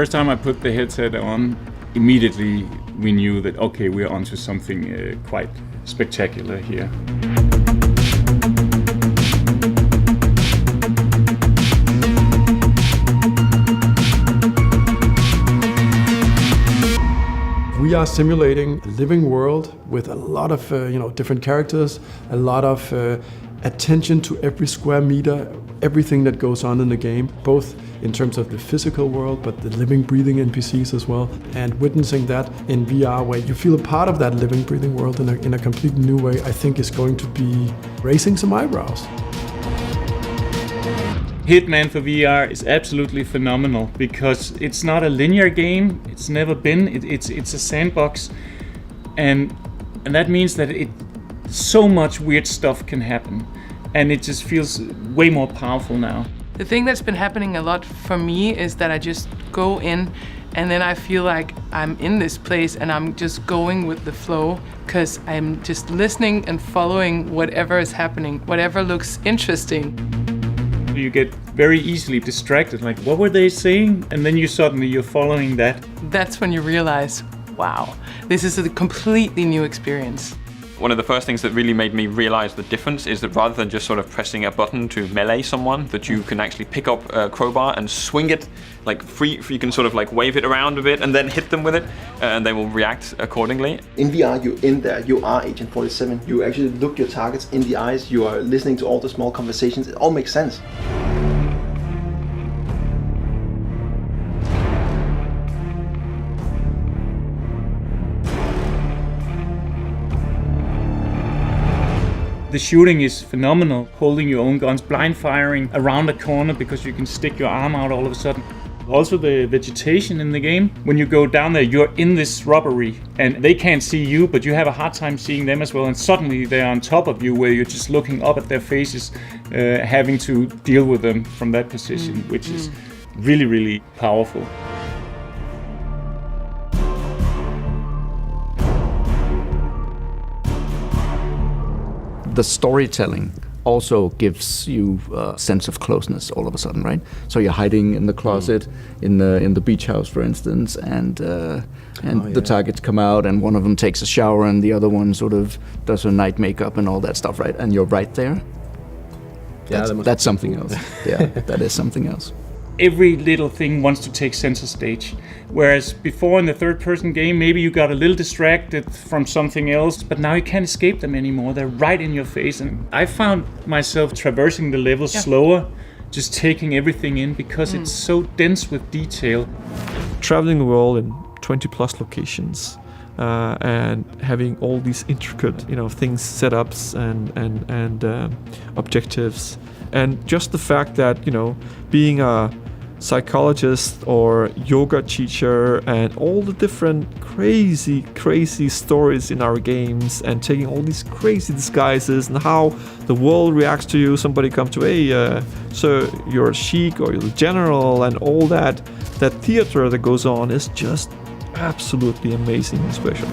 first time I put the headset on, immediately we knew that, okay, we're onto something quite spectacular here. We are simulating a living world with a lot of different characters, a lot of attention to every square meter, everything that goes on in the game, both in terms of the physical world, but the living, breathing NPCs as well. And witnessing that in VR, where you feel a part of that living, breathing world in a completely new way, I think is going to be raising some eyebrows. Hitman for VR is absolutely phenomenal because it's not a linear game. It's never been. It's a sandbox, and that means that so much weird stuff can happen, and it just feels way more powerful now. The thing that's been happening a lot for me is that I just go in and then I feel like I'm in this place and I'm just going with the flow because I'm just listening and following whatever is happening, whatever looks interesting. You get very easily distracted, like, what were they saying? And then you're following that. That's when you realize, wow, this is a completely new experience. One of the first things that really made me realize the difference is that rather than just sort of pressing a button to melee someone, that you can actually pick up a crowbar and swing it like free. You can sort of like wave it around a bit and then hit them with it, and they will react accordingly. In VR, you're in there, you are Agent 47. You actually look your targets in the eyes, you are listening to all the small conversations. It all makes sense. The shooting is phenomenal, holding your own guns, blind firing around a corner because you can stick your arm out all of a sudden. Also the vegetation in the game, when you go down there, you're in this rubbery and they can't see you, but you have a hard time seeing them as well, and suddenly they're on top of you where you're just looking up at their faces, having to deal with them from that position, which is really, really powerful. The storytelling also gives you a sense of closeness all of a sudden, right? So you're hiding in the closet in the beach house, for instance, and the targets come out, and one of them takes a shower, and the other one sort of does her night makeup and all that stuff, right? And you're right there. Yeah, that's something else. Yeah, that is something else. Every little thing wants to take center stage. Whereas before in the third-person game, maybe you got a little distracted from something else, but now you can't escape them anymore. They're right in your face. And I found myself traversing the levels slower, just taking everything in because it's so dense with detail. Traveling the world in 20 plus locations and having all these intricate, things, setups and objectives. And just the fact that, being a psychologist or yoga teacher and all the different crazy stories in our games and taking all these crazy disguises and how the world reacts to you. Somebody comes to, hey, so you're a sheik or you're a general, and all that theater that goes on is just absolutely amazing and special.